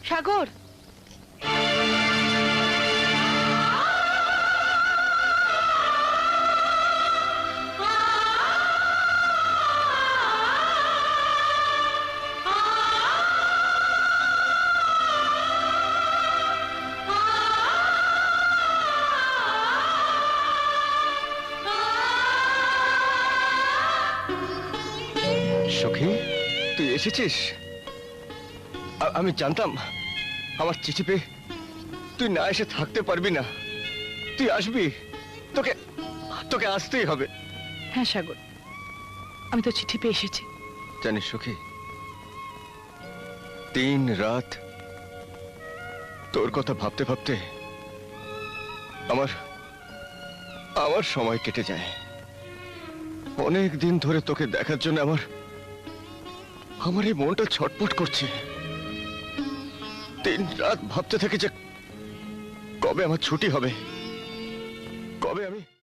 সাগর, সখী, তুই এসেছিস? আমি জানতাম আমার চিঠি পেয়ে তুই না এসে থাকতে পারবি না। তুই আসবি, তোকে তোকে আসতেই হবে। হ্যাঁ সাগর, আমি তো চিঠি পেয়ে এসেছি। জানিস সখী, 3 রাত তোর কথা ভাবতে ভাবতে আমার আমার সময় কেটে যায়। অনেক দিন ধরে তোকে দেখার জন্য আমার এই মনটা ছটফট করছে। 3 রাত ভাবতে থাকি যে কবে আমার ছুটি হবে।